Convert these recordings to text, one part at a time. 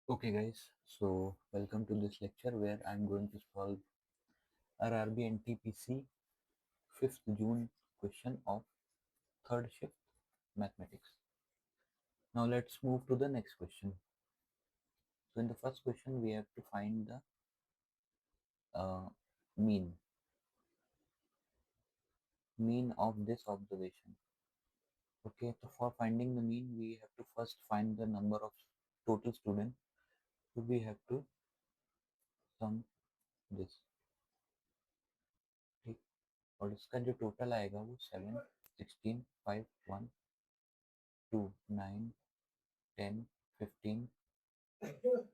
Okay guys, so welcome to this lecture where I'm going to solve RRB and TPC 5th June question of third shift mathematics. Now let's move to the next question. So in the first question we have to find the mean of this observation. Okay, so for finding the mean we have to first find the number of total students. So we have to sum this. ठीक, और इसका जो total आएगा वो 7, 16, 5, 1, 2, 9, 10, 15, 6.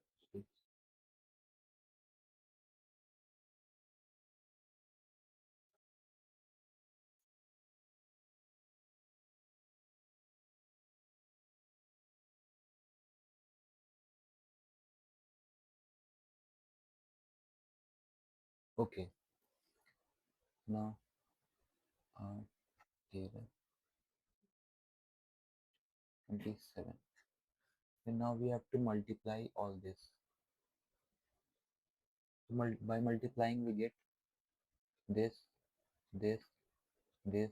Okay, now 13, 27. And now we have to multiply all this. So by multiplying we get this, this, this,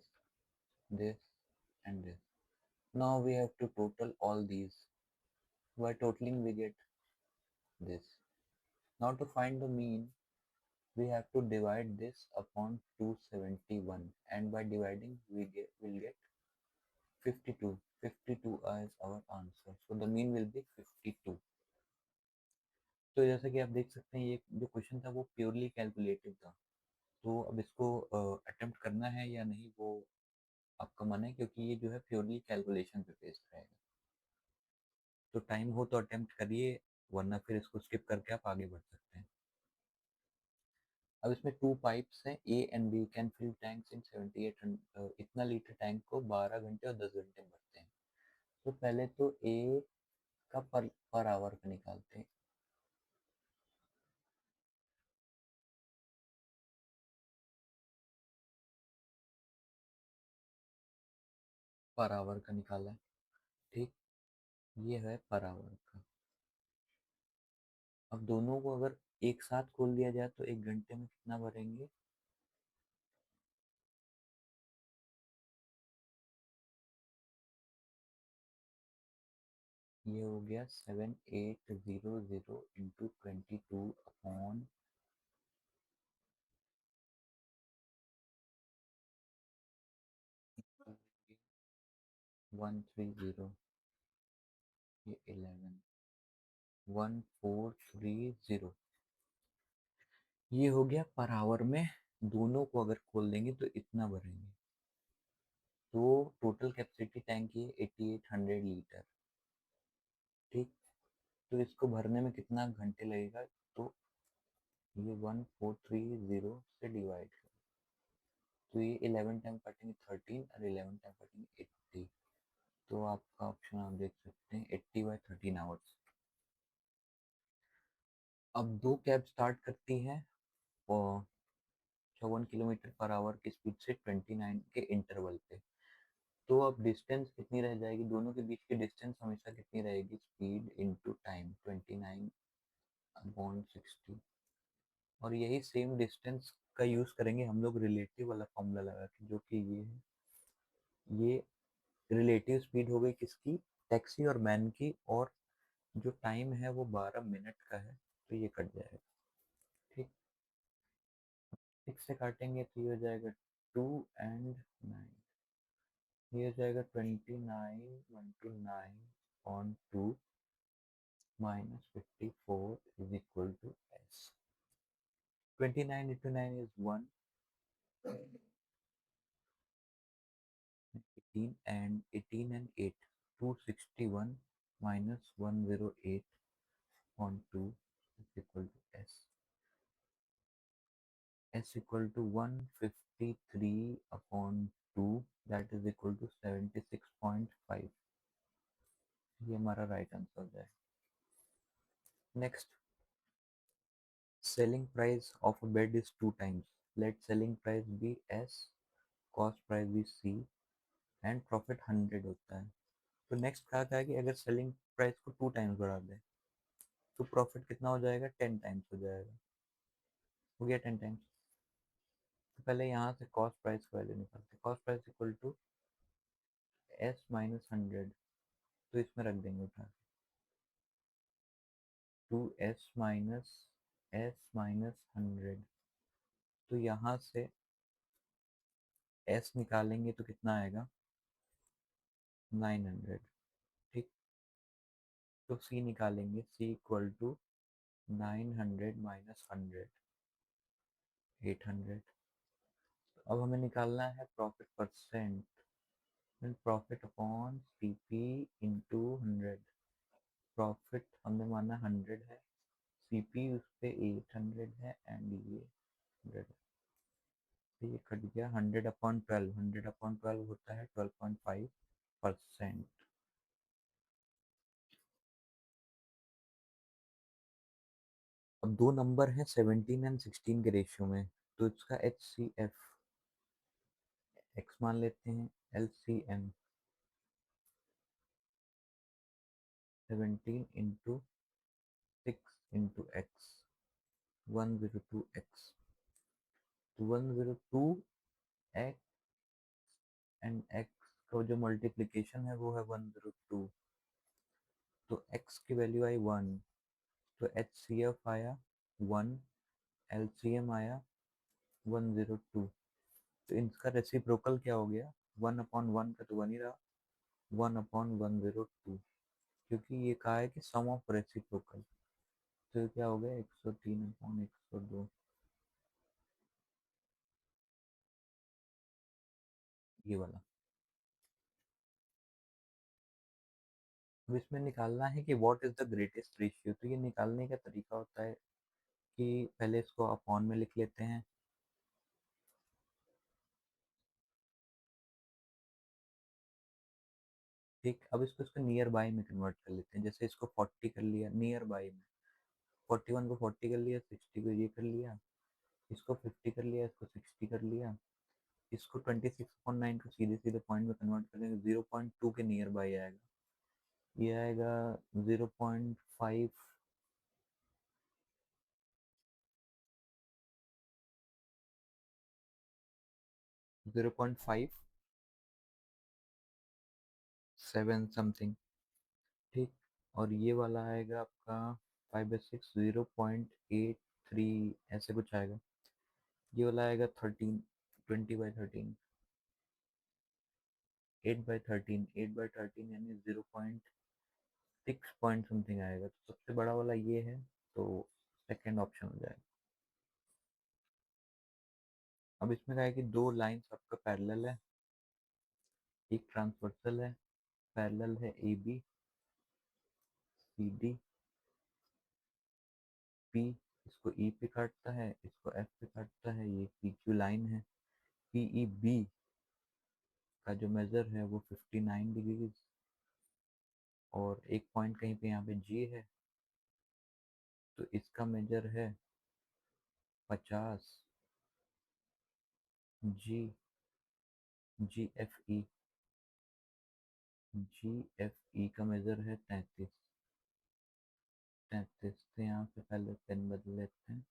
this, and this. Now we have to total all these. By totaling we get this. Now to find the mean, we have to divide this upon 271, and by dividing will get 52. 52 is our answer. So the mean will be 52. तो जैसा कि आप देख सकते हैं ये जो question था वो प्योरली कैलकुलेटिव था। तो अब इसको अटेम्प्ट करना है या नहीं वो आपका मन है, क्योंकि ये जो है प्योरली कैलकुलेशन पे बेस्ड रहेगा। तो टाइम हो तो अटेम्प्ट करिए, वरना फिर इसको स्किप करके आप आगे बढ़ सकते हैं। अब इसमें 2 पाइप्स हैं, A and B can fill tanks in 78 इतना लीटर टैंक को 12 घंटे और 10 घंटे में भरते हैं। तो पहले तो ए का पर आवर का निकालते हैं। पर आवर का निकाला है, ठीक, ये है पर आवर का। अब दोनों को अगर एक साथ खोल दिया जाए तो 1 घंटे में कितना भरेंगे? ये हो गया 7800 इंटू 22 अपॉन 130, ये 11, 1430। ये हो गया पर आवर में। दोनों को अगर खोल देंगे तो इतना भरेंगे। तो टोटल कैपेसिटी टैंक की 8800 लीटर, ठीक। तो इसको भरने में कितना घंटे लगेगा? तो ये 1430 से डिवाइड कर, तो ये 11 टाइम काटेंगे 13 और 11 टाइम काटेंगे 80। तो आपका ऑप्शन आप देख सकते हैं 80/13 आवर्स। अब दो कैब स्टार्ट करती हैं और 54 किलोमीटर पर आवर की स्पीड से 29 के इंटरवल पे। तो अब डिस्टेंस कितनी रह जाएगी? दोनों के बीच की डिस्टेंस हमेशा कितनी रहेगी? Speed into time 29/60। और यही सेम डिस्टेंस का यूज करेंगे हम लोग रिलेटिव वाला फॉर्मूला लगा के, जो कि ये है। ये रिलेटिव स्पीड हो गई किसकी? टैक्सी और मैन की। और जो टाइम है वो 12 मिनट का है, तो ये कट जाएगा, ठीक। 6 से काटेंगे तो ये हो जाएगा 2 एंड 9। ये हो जाएगा 29 × 9 on 2 minus 54 is equal to S. 29 into 9 is 1, 18, and 18 and 8, 261 minus 108 on 2 is equal to S. S equal to 153 upon 2, that is equal to 76.5. ये हमारा राइट आंसर हो जाए। Next, selling price of a bed is 2 times. Let selling price be S, cost price be C, and profit 100 होता है। तो next कहा था कि अगर सेलिंग प्राइस को 2 टाइम्स बढ़ा दे तो प्रॉफिट कितना हो जाएगा, 10 टाइम्स हो जाएगा। हो गया 10 टाइम्स। तो पहले यहाँ से कॉस्ट प्राइस का वैल्यू निकालते हैं। Cost price equal to S minus 100, तो इसमें रख देंगे उठा के, टू एस माइनस 100। तो यहाँ से एस निकालेंगे तो कितना आएगा, 900। ठीक। तो सी निकालेंगे, सी इक्वल टू 900 माइनस 100, 800। अब हमें निकालना है profit percent, profit upon CP into 100। Profit हमने माना 100 है, सीपी उस पे 800 है, एंड ये 100 है। तो ये कट गया, 100/12, 100/12 होता है 12.5%। अब दो नंबर हैं 17 एंड 16 के रेशियो में, तो इसका एच सी एफ एक्स मान लेते हैं, L C M 17 into 6 into x, 102x। तो 102x एंड एक्स का जो मल्टीप्लीकेशन है वो है 102। तो x की वैल्यू आई 1, तो एच सी एफ आया 1, एल सी एम आया 102। तो इनका रेसिप्रोकल क्या हो गया, 1/1 का तो 1 ही रहा, 1/102, क्योंकि ये कहा है कि सम ऑफ रेसिप्रोकल। तो ये क्या हो गया, 103/102, ये वाला। अब इसमें निकालना है कि what is the greatest ratio. तो ये निकालने का तरीका होता है कि पहले इसको अपॉन में लिख लेते हैं। ठीक। अब इसको इसको नियर बाय में कन्वर्ट कर लेते हैं। जैसे इसको 40 कर लिया नियर बाय में, 41 को 40 कर लिया, 60 को ये कर लिया, इसको 50 कर लिया, इसको 60 कर लिया, इसको 26/9 को सीधे सीधे पॉइंट में कन्वर्ट करेंगे, 0.2 के नियर बाय आएगा। ये आएगा 0.5, 0.57 समथिंग। ठीक। और ये वाला आएगा आपका 5/6, 0.83 ऐसे कुछ आएगा। ये वाला आएगा 13, 20/13, 8/13, 8/13 यानी 0.6 पॉइंट समथिंग आएगा। तो सबसे बड़ा वाला ये है, तो सेकेंड ऑप्शन हो जाएगा। अब इसमें क्या है कि दो लाइंस आपका पैरेलल है, एक ट्रांसवर्सल है, पैरेलल है A B C D P, इसको ई पे काटता है, इसको एफ पे काटता है, ये पी क्यू लाइन है। पी ई बी का जो मेजर है वो 59 डिग्रीज, और एक पॉइंट कहीं पे यहाँ पे जी है, तो इसका मेजर है 50। जी जी एफ ई, जी एफ ई का मेजर है 33। 33, तो यहाँ पे पहले पेन बदल लेते हैं।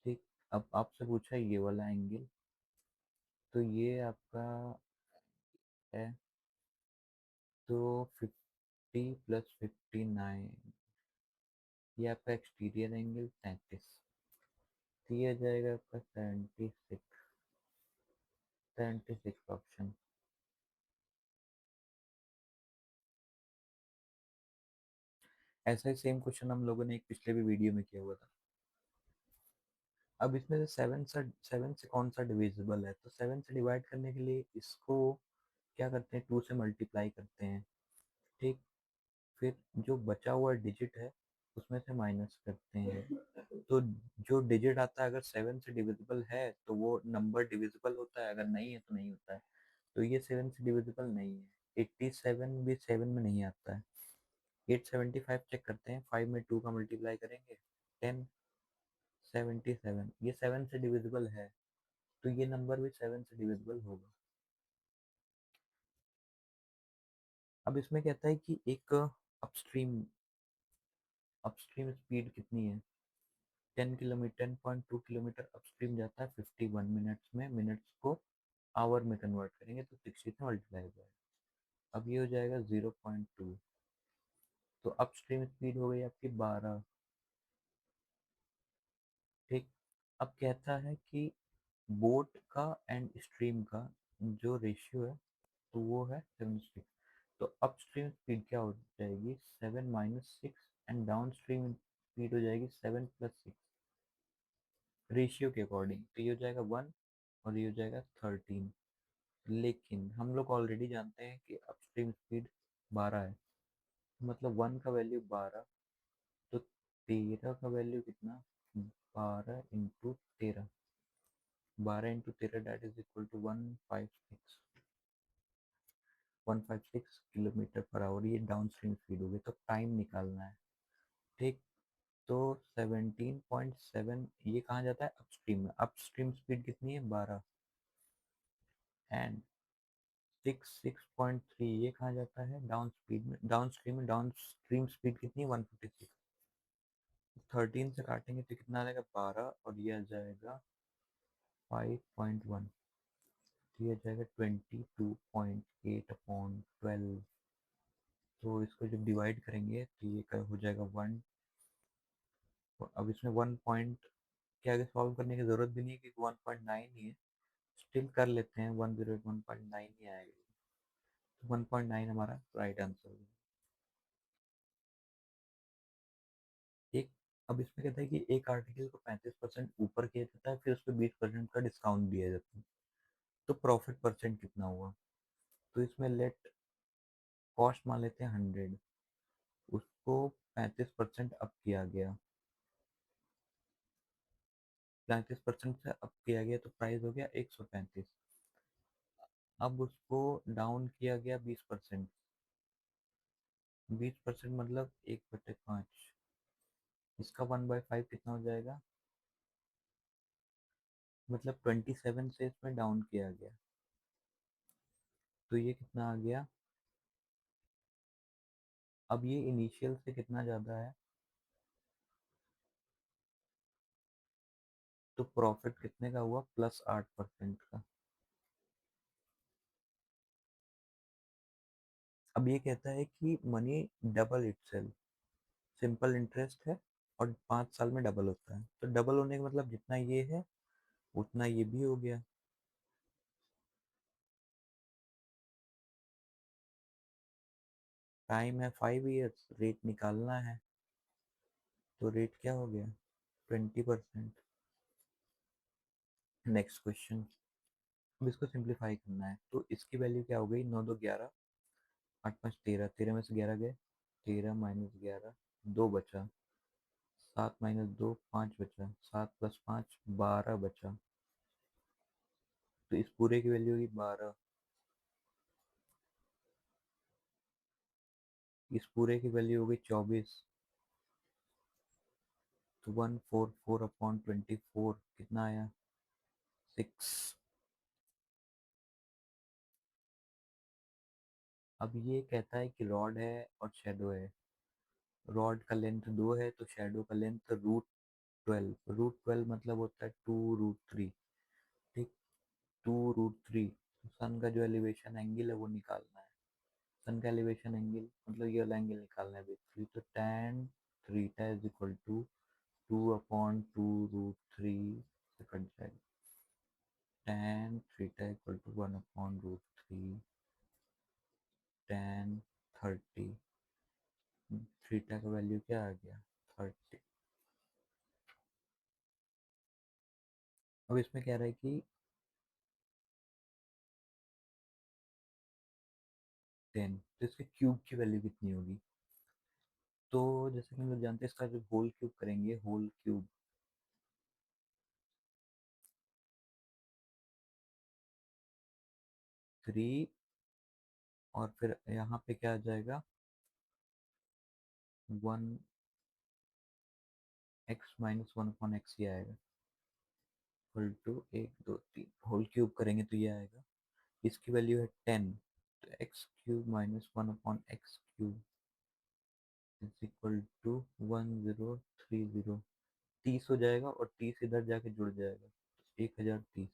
ठीक। अब आपसे पूछा ये वाला एंगल, तो ये आपका है, तो 50 + 59, ये आपका एक्सटीरियर एंगल 33, तो ये आ जाएगा आपका 76, 76 ऑप्शन। ऐसा ही सेम क्वेश्चन हम लोगों ने एक पिछले भी वीडियो में किया हुआ था। अब इसमें से 7 से कौन सा डिविजिबल है, तो 7 से डिवाइड करने के लिए इसको क्या करते हैं, 2 से मल्टीप्लाई करते हैं। ठीक। फिर जो बचा हुआ डिजिट है उसमें से माइनस करते हैं, तो जो डिजिट आता है अगर 7 से डिविजिबल है तो वो नंबर डिविजिबल होता है, अगर नहीं है तो नहीं होता है। तो ये 7 से डिविजिबल नहीं है। 87 भी 7 में नहीं आता है। 875 चेक करते हैं, 5 में 2 का मल्टीप्लाई करेंगे, 10, 77, ये 7 से डिविजिबल है, तो ये नंबर भी 7 से डिविजिबल होगा। अब इसमें कहता है कि एक अपस्ट्रीम अपस्ट्रीम स्पीड कितनी है? 10 किलोमीटर, 10.2 किलोमीटर अपस्ट्रीम जाता है 51 मिनट्स में। मिनट्स को आवर में कन्वर्ट करेंगे तो 60 से मल्टीप्लाई हो जाएगा। अब ये हो जाएगा 0.2। तो अपस्ट्रीम स्पीड हो गई आपकी 12। ठीक। अब कहता है कि बोट का एंड स्ट्रीम का जो रेशियो है तो वो है 7:6। तो अपस्ट्रीम स्पीड क्या हो जाएगी? 7 - 6 एंड डाउन स्ट्रीम स्पीड हो जाएगी 7 + 6 रेशियो के अकॉर्डिंग। तो ये हो जाएगा 1 और ये हो जाएगा 13। लेकिन हम लोग ऑलरेडी जानते हैं कि अपस्ट्रीम स्पीड 12 है, मतलब 1 का वैल्यू 12, तो 13 का वैल्यू कितना? 12 × 13, 12 × 13 that is equal to 156 kilometre per hour. ये डाउन स्ट्रीम स्पीड होगी, तो टाइम निकालना है। ठीक। तो 17.7 ये कहाँ जाता है? अपस्ट्रीम में। अपस्ट्रीम स्पीड कितनी है? 12। एंड 6.3 ये कहाँ जाता है? डाउन स्पीड में, डाउन स्ट्रीम में। डाउन स्ट्रीम स्पीड कितनी है? 156। 13 से काटेंगे तो कितना आ जाएगा? 12, और ये आ जाएगा 5.1। तो ये आ जाएगा 22.8/12। तो इसको जब डिवाइड करेंगे तो ये हो जाएगा 1। अब इसमें 1 पॉइंट के आगे सॉल्व करने की ज़रूरत भी नहीं है क्योंकि 1.9 ही है। स्टिल कर लेते हैं, 101.9 ही आएगा। तो 1.9 हमारा राइट आंसर है। एक अब इसमें कहता है कि एक आर्टिकल को 35% ऊपर किया जाता है, फिर उस पर 20% का डिस्काउंट दिया जाता है, तो प्रॉफिट परसेंट कितना हुआ? तो इसमें लेट कॉस्ट मान लेते हैं 100, उसको 35% अप किया गया, 35% से अप किया गया तो प्राइस हो गया 135। अब उसको डाउन किया गया 20%। 20% मतलब 1/5। इसका 1/5 कितना हो जाएगा? मतलब 27 से इसमें डाउन किया गया, तो ये कितना आ गया? अब ये इनिशियल से कितना ज़्यादा है, तो प्रॉफिट कितने का हुआ? +8% का। अब ये कहता है कि money double itself, simple interest है और 5 साल में डबल होता है। तो डबल होने का मतलब जितना ये है उतना ये भी हो गया। टाइम है 5 ईयर्स, रेट निकालना है, तो रेट क्या हो गया? 20%। Next question. अब इसको सिंप्लीफाई करना है, तो इसकी वैल्यू क्या हो गई? 9 2 11, 8 5 13, 13 में से 11 गए, 13 - 11 2 बचा, 7 - 2 5 बचा, 7 + 5 12 बचा। तो इस पूरे की वैल्यू होगी 12। इस पूरे की वैल्यू होगी 24। तो 144/24 कितना आया? 6। अब ये कहता है कि रॉड है और शेडो है। रॉड का लेंथ 2 है तो शेडो का लेंथ √12। √12 मतलब होता है 2√3। ठीक। 2√3। सन का जो एलिवेशन एंगल है वो निकालना है। सन का एलिवेशन एंगल मतलब ये वाला एंगल निकालना है बेसिकली। तो tan theta is equal to 2/2√3 से कट जाएगा। tan theta equal to 1/√3 tan 30। Theta का वैल्यू क्या आ गया? 30। अब इसमें कह रहा है कि 10, तो इसके क्यूब की वैल्यू कितनी होगी? तो जैसे कि हम लोग जानते हैं इसका जो होल क्यूब करेंगे, होल क्यूब 3, और फिर यहाँ पे क्या आ जाएगा? 1x - 1/x ही आएगा, इक्वल टू 1 2 3। होल क्यूब करेंगे तो ये आएगा। इसकी वैल्यू है 10, तो x³ - 1/x³। Is equal to 1030। 30 हो जाएगा और 30 इधर जाके जुड़ जाएगा, 1030।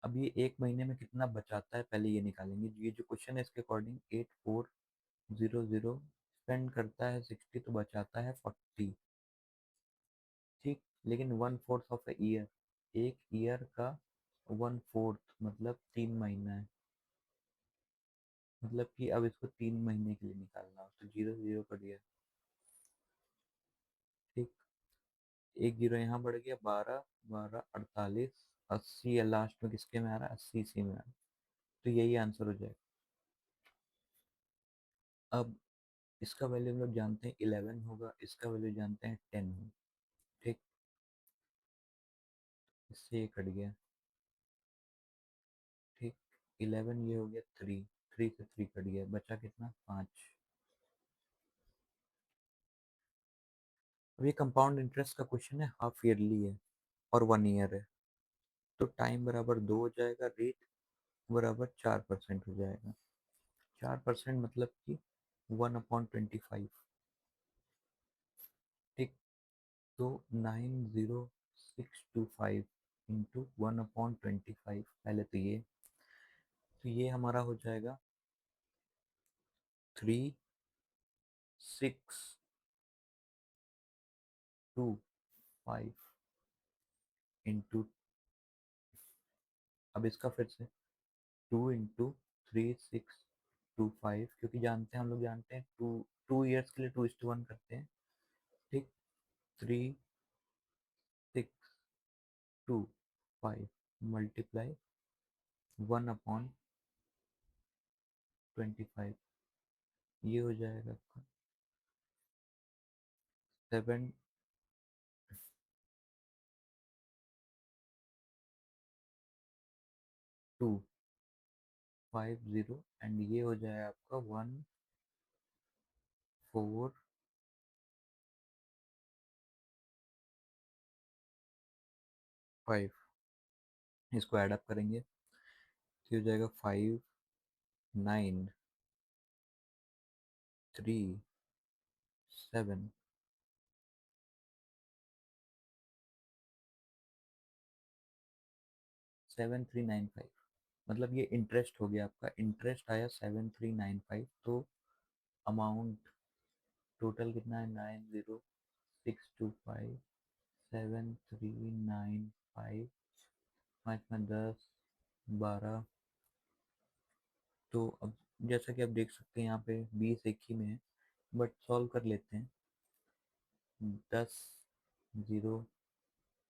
अब ये एक महीने में कितना बचाता है पहले ये निकालेंगे। ये जो क्वेश्चन है इसके अकॉर्डिंग 8400 स्पेंड करता है 60 तो बचाता है 40। ठीक, लेकिन 1/4 ऑफ ए ईयर, एक ईयर का 1/4 मतलब 3 महीना है। मतलब कि अब इसको 3 महीने के लिए निकालना हो तो 0 0 कट गया। ठीक, एक जीरो यहाँ बढ़ गया, 12 12 48 80 या लास्ट में किसके में आ रहा है, 80 इसी में आ रहा है। तो यही आंसर हो जाएगा। अब इसका वैल्यू हम लोग जानते हैं 11 होगा, इसका वैल्यू जानते हैं 10 होगा। ठीक, इससे ये कट गया। ठीक, 11 ये हो गया 3, 3 से 3 कट गया, बचा कितना 5। अब ये कंपाउंड इंटरेस्ट का क्वेश्चन है, हाफ ईयरली है और 1 ईयर है। तो टाइम बराबर 2 हो जाएगा, रेट बराबर 4% हो जाएगा। 4% मतलब कि 1/25। ठीक, तो 90625 इंटू 1/25, पहले तो ये हमारा हो जाएगा 3625 इंटू, अब इसका फिर से 2 इंटू 3625, क्योंकि जानते हैं हम लोग जानते हैं 2 ईयर्स के लिए 2:1 करते हैं। ठीक, 3625 मल्टीप्लाई 1/25, ये हो जाएगा 7250 एंड ये हो जाएगा आपका 145। इसको ऐड अप करेंगे तो हो जाएगा 5937 मतलब ये इंटरेस्ट हो गया आपका, इंटरेस्ट आया 7395। तो अमाउंट टोटल कितना है, 90625 7395, 5 में 10 12। तो अब जैसा कि आप देख सकते हैं यहाँ पे 20 एक ही में है, बट सॉल्व कर लेते हैं। 10 0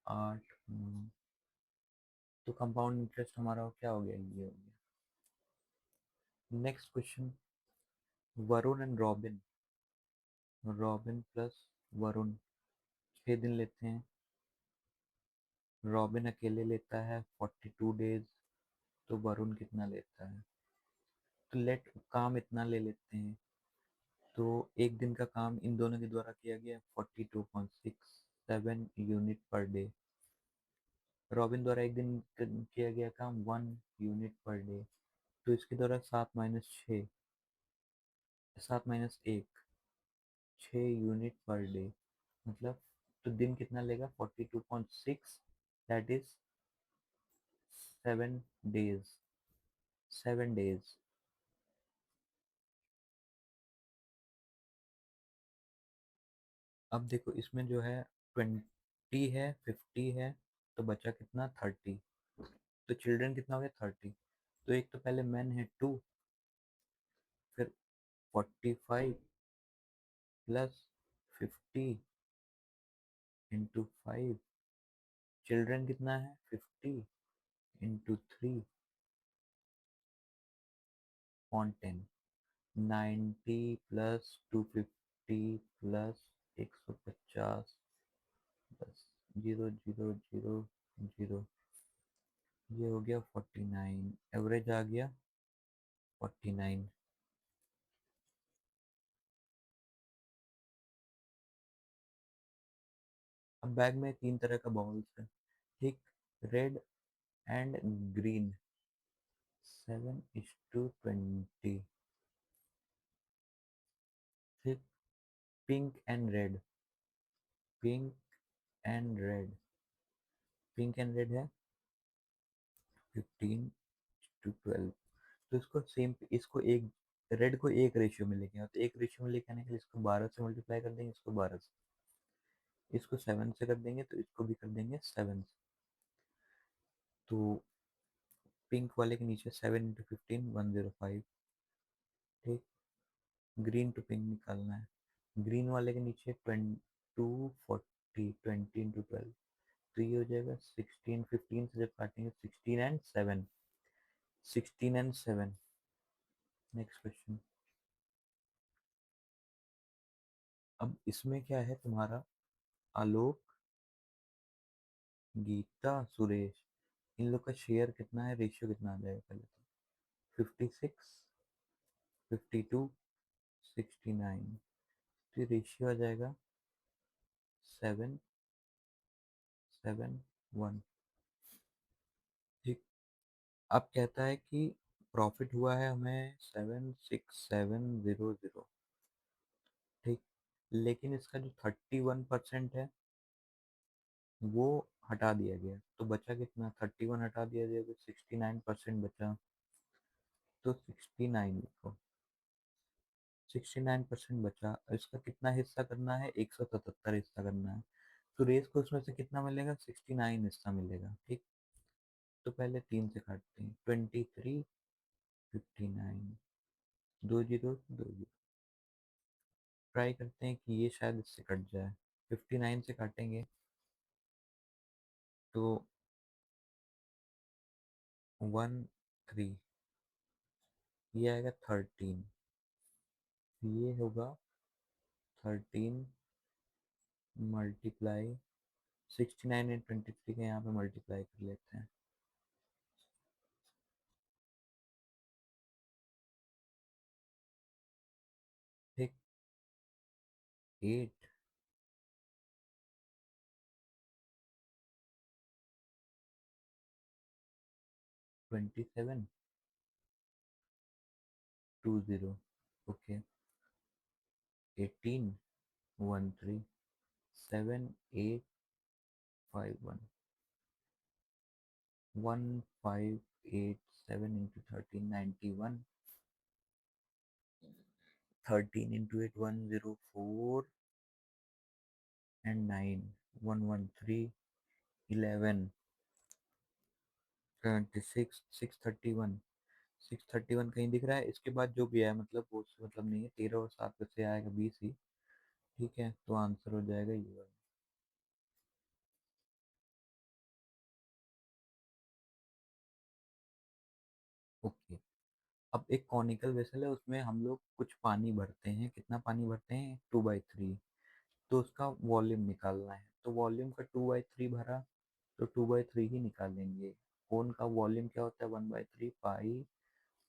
8 9, तो कंपाउंड इंटरेस्ट हमारा क्या हो गया, ये हो गया। Next question, Varun and robin, robin plus Varun 6 दिन लेते हैं। रॉबिन अकेले लेता है 42 डेज, तो वरुण कितना लेता है। तो लेट काम इतना ले लेते हैं, तो एक दिन का काम इन दोनों के द्वारा किया गया 42.67 यूनिट पर डे। रॉबिन द्वारा एक दिन किया गया काम 1 यूनिट पर डे, तो इसके द्वारा 7 - 1 6 यूनिट पर डे, मतलब तो दिन कितना लेगा 42.6, दैट इज 7 डेज, 7 डेज। अब देखो इसमें जो है 20 है, 50 है, तो बचा कितना 30। तो चिल्ड्रन कितना हो गया 30। तो एक तो पहले मैन है 2, फिर 45 प्लस 50 इंटू 5, चिल्ड्रन कितना है 50 इंटू 3/10, 90 प्लस 250 प्लस 150 प्लस 0 0 0 0, ये हो गया 49, एवरेज आ गया 49। अब बैग में 3 तरह का बॉल्स है, ठीक, रेड एंड ग्रीन। 7:20. फिर pink and red, pink and red, pink and red है 15:12। तो इसको सेम, इसको एक, रेड को एक रेशियो में लेके आओ, तो एक रेशियो में लेके आने के लिए इसको 12 से मल्टीप्लाई कर देंगे, इसको 12 से, इसको 7 से कर देंगे, तो इसको भी कर देंगे 7 से। तो पिंक वाले के नीचे 7 × 15 105। ठीक, ग्रीन टू पिंक निकालना है। ग्रीन वाले के नीचे 240, 20 × 12, तो ये हो जाएगा 16। 15 से जब काटेंगे 16 and 7, 16 and 7। Next question. अब इसमें क्या है तुम्हारा, आलोक, गीता, सुरेश, इन लोग का शेयर कितना है, रेशियो कितना आ जाएगा पहले तो, 56, 52, 69। तो रेशियो आ जाएगा 7:7:1। ठीक, अब कहता है कि प्रॉफिट हुआ है हमें 76700। ठीक, लेकिन इसका जो 31% है वो हटा दिया गया, तो बचा कितना, 31 हटा दिया गया तो 69% बचा। तो 69 लिखो, 69% बचा। इसका कितना हिस्सा करना है, 177 हिस्सा करना है। सुरेश को उसमें से कितना मिलेगा, 69 हिस्सा मिलेगा। ठीक, तो पहले 3 से काटते हैं, 23, 59, 2 0 2 0। ट्राई करते हैं कि ये शायद इससे कट जाए। 59 से काटेंगे तो 13, ये आएगा 13, ये होगा 13 मल्टीप्लाई 69 and 23 का यहाँ पे मल्टीप्लाई कर लेते हैं। ठीक, 8, 27, 20। Okay, 18, 13, 7, 8, 5, 1, 1587 × 13, 91, 13 × 8, 104 and 9, 113, 11, 26, 631। 631 कहीं दिख रहा है, इसके बाद जो भी है मतलब वो उससे मतलब नहीं है, 13 और 7 में से आएगा 20 ही। ठीक है, तो आंसर हो जाएगा ये वाला। ओके, अब एक कॉनिकल वेसल है, उसमें हम लोग कुछ पानी भरते हैं। कितना पानी भरते हैं, 2/3। तो उसका वॉल्यूम निकालना है, तो वॉल्यूम का 2/3 भरा, तो 2/3 ही निकालेंगे। कोन का वॉल्यूम क्या होता है, 1/3 पाई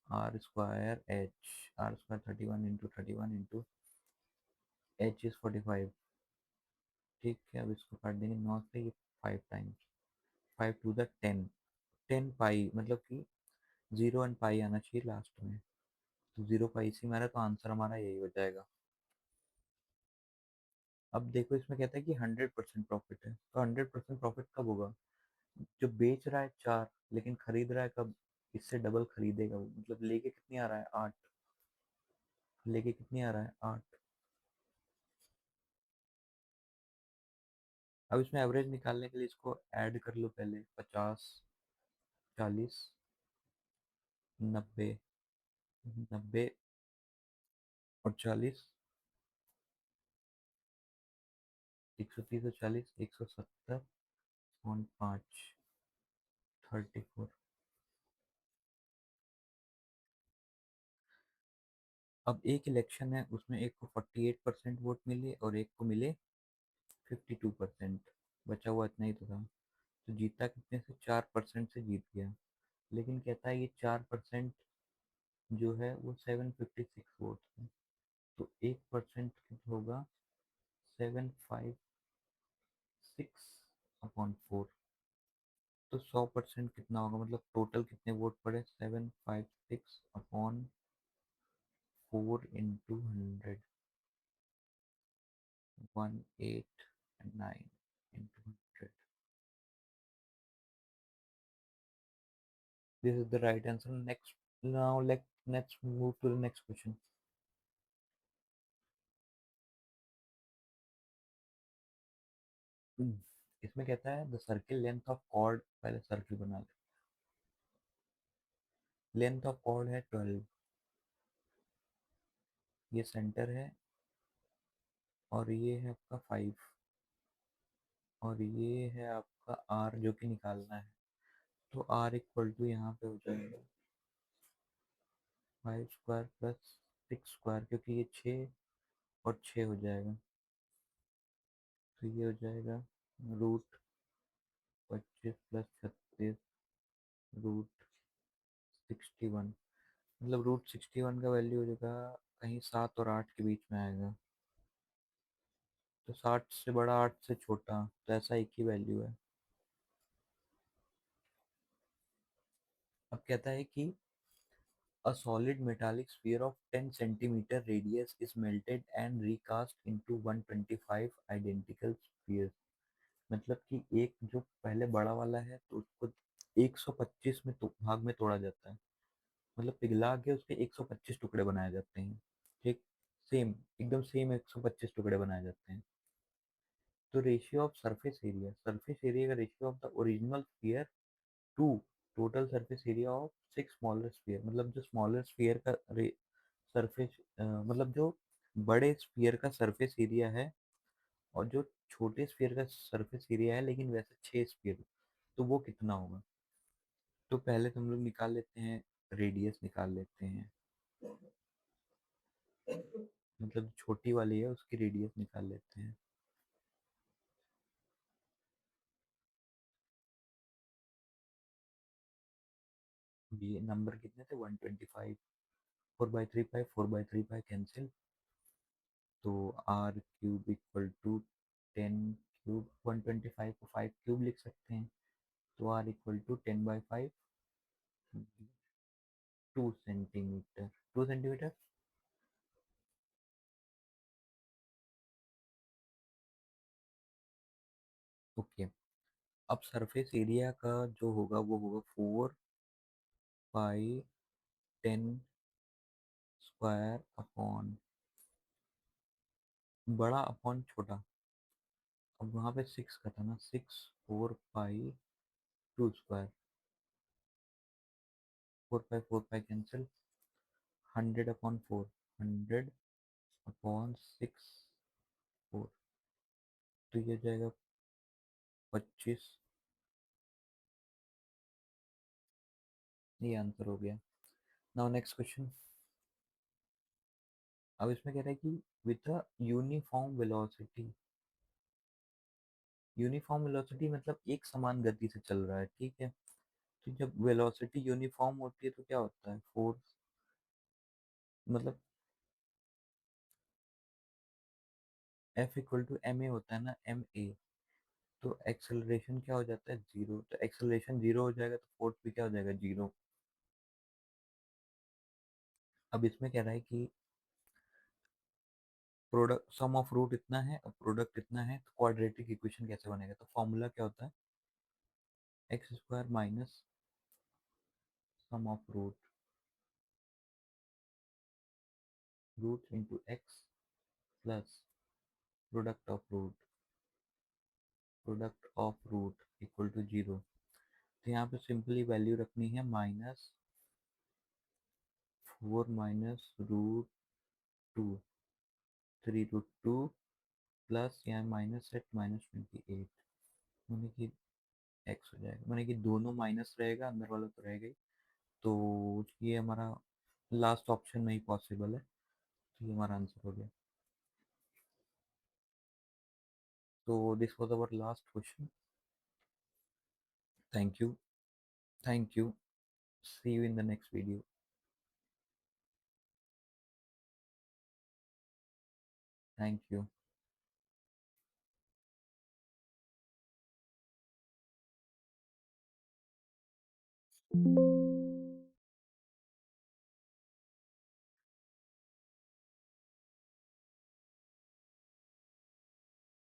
r² h, r² 31 × 31 h is 45। ठीक है, अब इसको काट देंगे 9 से, ये 5 टाइम्स, 5 × 2 = 10, 10 पाई, मतलब कि 0 और पाई आना चाहिए लास्ट में, तो 0 पाई इसी में आ रहा है, तो आंसर हमारा यही हो जाएगा। अब देखो इसमें कहता है कि 100% प्रॉफिट है, तो 100% प्रॉफिट कब होगा, जो बेच रहा है 4 लेकिन खरीद रहा है कब, इससे डबल खरीदेगा वो, मतलब लेके कितनी आ रहा है, 8, लेके कितनी आ रहा है, 8। अब इसमें एवरेज निकालने के लिए इसको ऐड कर लो पहले, 50, 40, 90, 90 और 40, 130 और 40, 170.5, 34। अब एक इलेक्शन है, उसमें एक को 48% वोट मिले और एक को मिले 52%, बचा हुआ इतना ही तो था। तो जीता कितने से, 4% से जीत गया। लेकिन कहता है ये 4% जो है वो 756 वोट है, तो 1% होगा 756/4। तो 100% कितना होगा, मतलब टोटल कितने वोट पड़े, 756/4 into 100, 1809 into 100. This is the right answer. Next, now let's move to the next question. इसमें कहता है the circle length of chord, पहले सर्किल बना ले। लेंथ ऑफ कॉर्ड है 12, ये सेंटर है, और ये है आपका 5, और ये है आपका आर जो कि निकालना है। तो आर इक्वल टू यहाँ पे हो जाएगा 5 स्क्वायर प्लस 6 स्क्वायर, क्योंकि ये 6 और 6 हो जाएगा, तो ये हो जाएगा √25 + 36 √61। मतलब √61 का वैल्यू हो जाएगा कहीं 7 और 8 के बीच में आएगा। तो 60 से बड़ा, 8 से छोटा, तो ऐसा एक ही वैल्यू है। अब कहता है कि a solid metallic sphere of 10 centimeter radius is melted and recast into 125 identical spheres। मतलब कि एक जो पहले बड़ा वाला है तो उसको 125 में तो भाग में तोड़ा जाता है, मतलब पिघला के उसके 125 टुकड़े बनाए जाते हैं। ठीक, सेम, एकदम सेम 125 टुकड़े बनाए जाते हैं। तो रेशियो ऑफ सरफेस एरिया का ratio of the original sphere to total surface area of 6 smaller sphere, मतलब जो स्मॉलर स्फीयर का सरफेस, मतलब जो बड़े स्फीयर का सरफेस एरिया है और जो छोटे स्फीयर का सरफेस एरिया है लेकिन वैसे 6 स्फीयर, तो वो कितना होगा। तो पहले तो हम लोग निकाल लेते हैं, रेडियस निकाल लेते हैं, मतलब छोटी वाली है उसकी रेडियस निकाल लेते हैं। ये नंबर कितने थे, 125। 4/3 पाई, 4/3 पाई कैंसिल, तो r cube equal to 10 cube, 125 को 5 क्यूब लिख सकते हैं, तो r equal to 10/5, 2 centimetre, 2 centimetre. Okay, अब सरफेस एरिया का जो होगा वो होगा 4 पाई 10 स्क्वायर अपॉन, बड़ा अपॉन छोटा। अब वहाँ पे 6 का था ना, 6 4 पाई 2 स्क्वायर, 4 पाई कैंसिल, 100/4, 100/6 4, तो ये हो जाएगा 25। ये आंसर हो गया। Now next question. अब इसमें कह रहा है कि with a uniform velocity, uniform velocity मतलब एक समान गति से चल रहा है, ठीक है। तो जब वेलोसिटी यूनिफॉर्म होती है तो क्या होता है, फोर्स, मतलब F equal to m a होता है ना, MA। तो एक्सेलरेशन क्या हो जाता है, जीरो, तो एक्सेलरेशन जीरो हो जाएगा तो फोर्स भी क्या हो जाएगा, जीरो। अब इसमें कह रहा है कि प्रोडक्ट सम ऑफ रूट इतना है और प्रोडक्ट इतना है, तो क्वाड्रेटिक इक्वेशन कैसे बनेगा, तो फॉर्मूला क्या होता है, x² minus sum of root into x plus product of root equal to zero. तो यहाँ पे सिंपली वैल्यू रखनी है -4 - √2, 3√2 प्लस यहाँ माइनस सेट -28, माने कि एक्स हो जाएगा, माने कि दोनों माइनस रहेगा, अंदर वाला तो रहेगा ही। तो ये हमारा लास्ट ऑप्शन में ही पॉसिबल है, तो ये हमारा आंसर हो गया। तो this was our last question. Thank you, thank you, see you in the next video. Thank you.